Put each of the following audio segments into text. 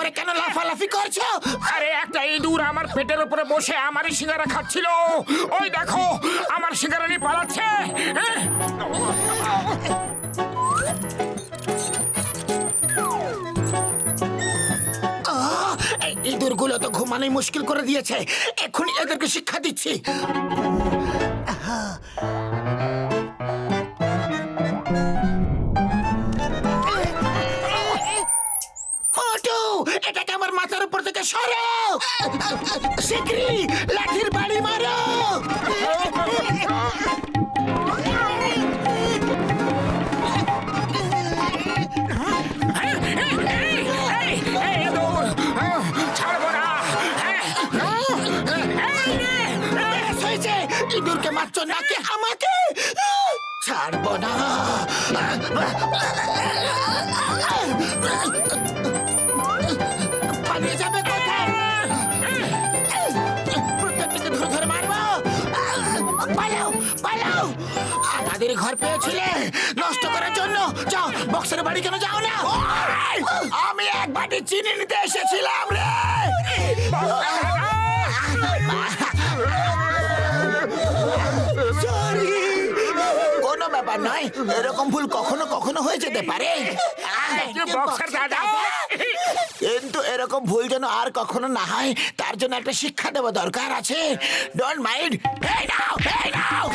করে কেন লাফালাফি করছো? আরে একটা ইঁদুর আমার পেটের উপরে বসে আমারই সিঙ্গারা খাচ্ছিল। ওই দেখো আমার সিঙ্গারা নিয়ে পালাচ্ছে। এই ইঁদুরগুলো তো ঘুমানোই মুশকিল করে দিয়েছে। এক্ষুনি এদেরকে শিক্ষা দিচ্ছি। মোটু, এটাকে আমার মাথার উপর থেকে সরাও। শিগগিরই লাঠির বাড়ি মারো। বেশ হয়েছে, ইঁদুরকে মারছো নাকি আমাকে? ছাড়বো না। পালিয়ে যাবে কোথায়? প্রত্যেকটাকে ধরে ধরে মারবো। পালাও পালাও। আমাদের ঘর পেয়েছিলে নষ্ট করার জন্য। যাও, বক্সের বাড়ি কেন যাও না? আমি এক বাটি চিনি নিতে এসেছিলাম রে। সরি, কোনো ব্যাপার নয়। এরকম ভুল কখনো কখনো হয়ে যেতে পারে। কিন্তু এরকম ভুল যেন আর কখনো না হয়, তার জন্য একটা শিক্ষা দেওয়া দরকার আছে। Don't mind. এই নাও, এই নাও।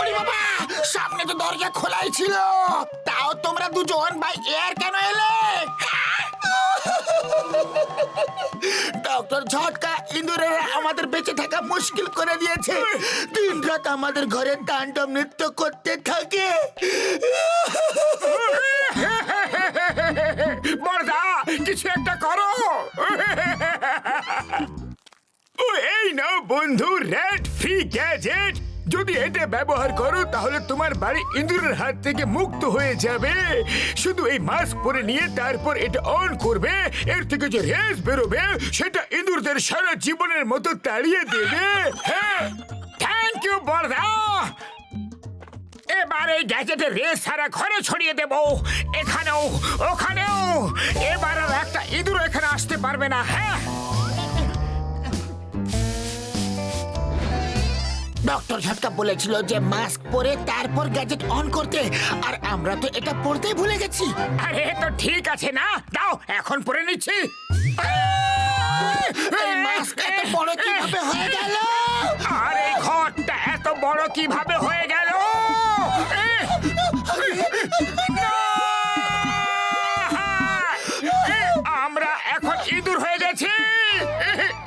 ওরে বাবা, সামনে তো দরজা খোলাই ছিল। তাও তোমরা দুজন ভাই এর কেন এলে? ডক্টর ঝটকা ইঁদুরেরা আমাদের বেঁচে থাকা মুশকিল করে দিয়েছে। দিন রাত আমাদের ঘরে তাণ্ডব নৃত্য করতে থাকে। বড়দা, কিছু একটা করো। ও এই নাও বন্ধু, রেড ফ্রি গ্যাজেট। যদি এটা ব্যবহার করো তাহলে তোমার বাড়ি ইঁদুরের হাত থেকে মুক্ত হয়ে যাবে। শুধু এই মাস্ক পরে নিয়ে তারপর এটা অন করবে, এর থেকে যে রেস বেরোবে সেটা ইঁদুরদের সারা জীবনের মতো তাড়িয়ে দেবে। হ্যাঁ, থ্যাংক ইউ বড়দা। এবার এই গ্যাজেটের রেস সারা ঘরে ছড়িয়ে দেব, এখানেও ওখানেও। এবার আর একটা ইঁদুর এখানে আসতে পারবে না। হ্যাঁ, ডক্টর ঝটকা বলেছিল যে মাস্ক পরে তারপর গ্যাজেট অন করতে, আর আমরা তো এটা পড়তেই ভুলে গেছি। আরে তো ঠিক আছে না, দাও এখন পরে নিচ্ছি। এই মাস্ক এত বড় কিভাবে হয়ে গেল? আর এই ঘরটা এত বড় কিভাবে হয়ে গেল? আমরা এখন ইঁদুর হয়ে গেছি।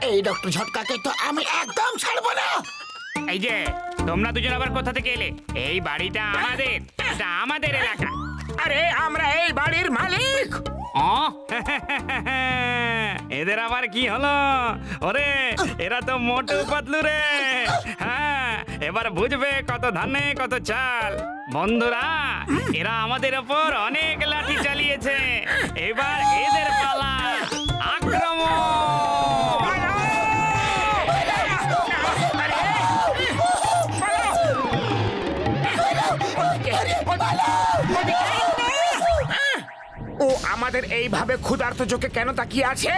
এই ডক্টর ঝটকাকে তো আমি একদম ছাড়বো না। এই যে তোমরা দুজন আবার কোথা থেকে এলে? এই বাড়িটা আমাদের, এটা আমাদের এলাকা। আরে আমরা এই বাড়ির মালিক। এদের আবার কি হলো? ওরে, এরা তো মোটু পাতলু রে। হ্যাঁ, এবার বুঝবে কত ধানে কত চাল। বন্ধুরা, এরা আমাদের ওপর অনেক লাঠি চালিয়েছে। এবার এদের পালা। আক্রমণ! ও আমাদের এইভাবে ক্ষুধার্ত চোখে কেন তাকিয়ে আছে?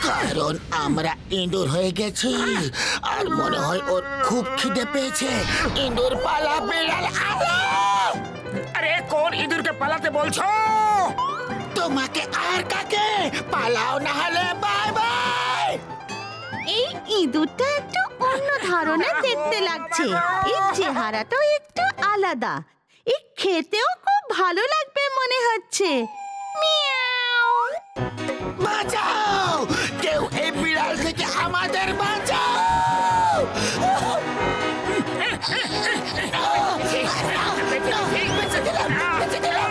কারণ আমরা ইঁদুর হয়ে গেছি, আর মনে হয় ওর খুব খিদে পেয়েছে। ইঁদুর পালা, বিড়াল আলো। আরে কোন ইঁদুরকে পালাতে বলছো? তোমাকে আর কাকে? পালাও না হলে বাই বাই। এই ইঁদুরটা একটু অন্য ধরনের দেখতে লাগছে। এর চেহারাটাও একটু আলাদা। এই খেতেও খুব ভালো লাগবে মনে হচ্ছে। মিয়াও। বাঁচাও, কেউ এই বিড়াল থেকে আমাদের বাঁচাও। বেঁচে গেলাম, বেঁচে গেলাম।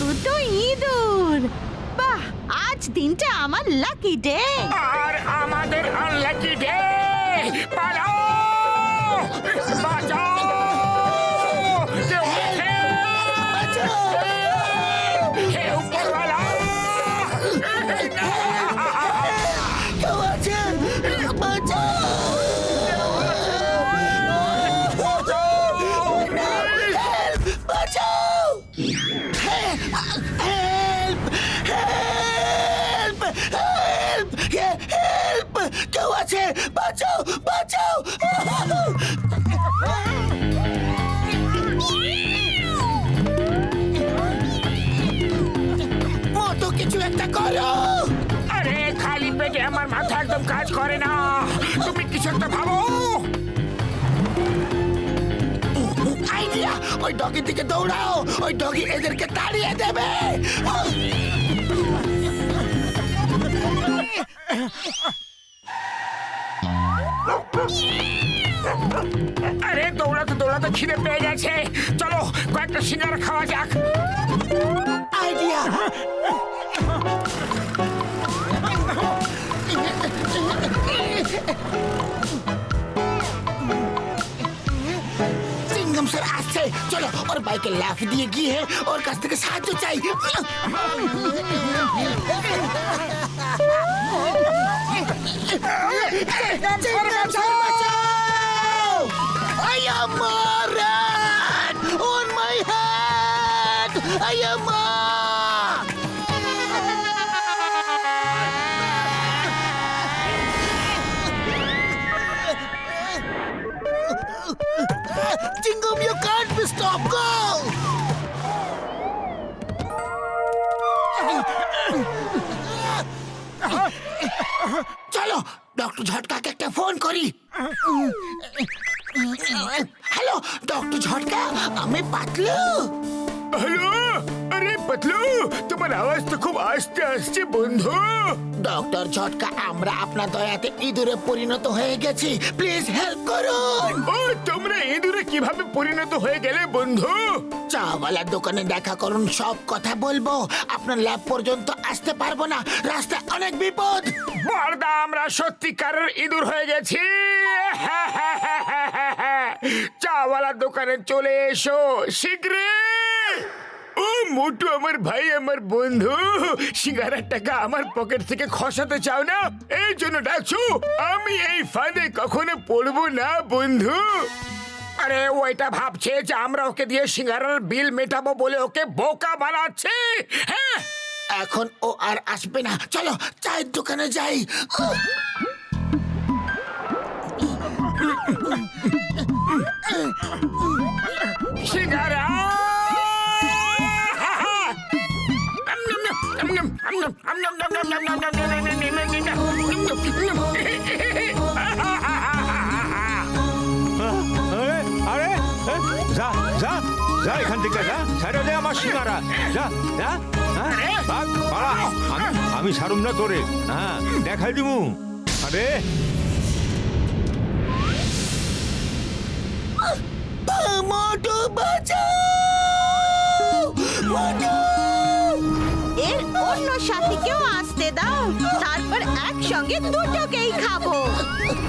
দুটো ইঁদুর। বাহ, আজ দিনটা আমার লাকি ডে। আর আমাদের আনলাকি ডে। পালাও, বাঁচাও। বাঁচাও বাঁচাও। মতো কিছু একটা করো। আরে খালি পেটে আমার মাথা একদম কাজ করে না, তুমি কিছু একটা ভাবো। আইডিয়া, ওই ডগির দিকে দৌড়াও, ওই ডগি এদেরকে তাড়িয়ে দেবে। আরে দৌড়াতে দৌড়াতে খিদে পেয়ে গেছে, চলো কয়েকটা সিঙ্গারা খাওয়া যাক। আইডিয়া, সিংঘম স্যার আসছে, চলো ওর বাইকে লাফ দিয়ে গিয়ে ওর কাছ থেকে সাহায্য চাই। I am Moran! On my head! I am Jingle, you can't be stopped! Go! চলো ডক্টর ঝটকাকে একটা ফোন করি। হ্যালো ডক্টর ঝটকা, আমি পাতলু। হ্যালো, আরে পাতলু, তোমার আওয়াজ তো খুব আস্তে আসছে বন্ধু। ডক্টর ঝটকা, আমরা আপনার দয়াতে ইঁদুরে পরিণত হয়ে গেছি, প্লিজ হেল্প করুন। ও, তোমরা ইঁদুরে কিভাবে পরিণত হয়ে গেলে বন্ধু? চাওয়ালার দোকানে দেখা করুন, সব কথা বলবো। আপনার ল্যাব পর্যন্ত আসতে পারবো না, রাস্তায় অনেক বিপদ। বড়দা, আমরা সত্যিকারের ইঁদুর হয়ে গেছি। চাওয়ালার দোকানে চলে এসো শীঘ্রই। ও মোটু, আমার ভাই, আমার বন্ধু, সিঙ্গারার টাকা আমার পকেট থেকে খসাতে চাও না, এই জন্য ডাকছো? আমি এই ফাঁদে কখনো পড়বো না বন্ধু। আরে ও এটা ভাবছে যে আমরা ওকে দিয়ে সিঙ্গারার বিল মেটাবো বলে ওকে বোকা বানাচ্ছে। হ্যাঁ, এখন ও আর আসবে না, চলো চায়ের দোকানে যাই। সিঙ্গারা আরে আরে এ, যা যা যা এখান থেকে, যা ছাড়া দে আমার সিঙ্গারা, যা যা, হ্যাঁ, ভাগ, পালা। আমি ছাড়ুম না তোরে, হ্যাঁ, দেখাই দিমু। আরে মোটু বাঁচাও, মোটু। এর অন্য সাথীকেও আসতে দাও, তারপর একসঙ্গে দুটোকেই খাবো।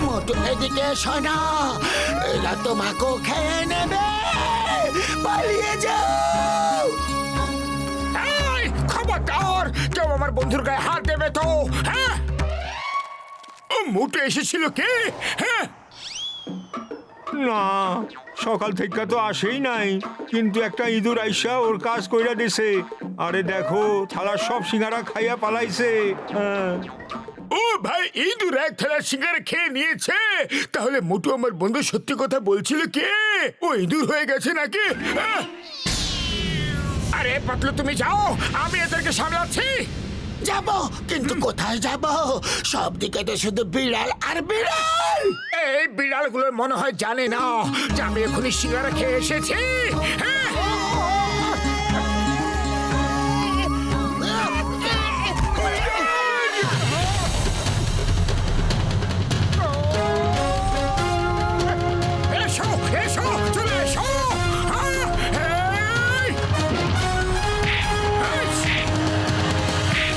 মোটু এদিকে এসো না, এরা তোমাকেও খেয়ে নেবে, পালিয়ে যাও। এই, খবরদার, কেউ আমার বন্ধুর গায়ে হাত দেবে তো? হ্যাঁ, ও মোটে এসেছিল কে? হ্যাঁ, না, সকাল থেকে তো আসেই নাই, কিন্তু একটা ইঁদুর আইসা ওর কাজ কইরা দিছে। আরে দেখো, থালার সব সিঙ্গারা খাইয়া পালাইছে। হ্যাঁ। ও ভাই, ইঁদুর এক থালা সিঙ্গারা খেয়ে নিয়েছে। তাহলে মোটু আমার বন্ধু সত্যি কথা বলছিল কে? ও ইঁদুর হয়ে গেছে নাকি? আরে পাতলু, তুমি যাও, আমি এদেরকে সামলাচ্ছি। যাব, কিন্তু কোথায় যাব? সব দিকে তো শুধু বিড়াল আর বিড়াল। এই বিড়ালগুলোর মনে হয় জানে না যে আমি এখনই সিঙ্গারা খেয়ে এসেছি। হ্যাঁ, এসো এসো, চলে এসো। হ্যাঁ, এই।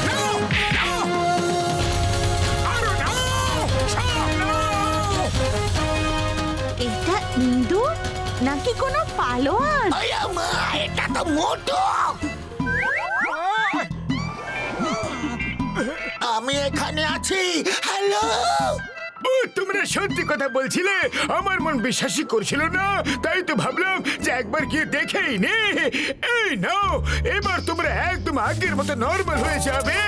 নাও, নাও। আরো নাও, সব নাও। এটা ইঁদুর নাকি কোনো পালোয়ান? ওই আমা, এটা তো মোটু। আমি এখানে আছি, হ্যালো। ও, তোমরা সত্যি কথা বলছিলে, আমার মন বিশ্বাসই করছিল না, তাই তো ভাবলাম যে একবার গিয়ে দেখেই নে। এই নাও, এবার তোমরা একদম আগের মতো নরমাল হয়ে যাবে।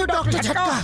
ডক্টর ঝটকা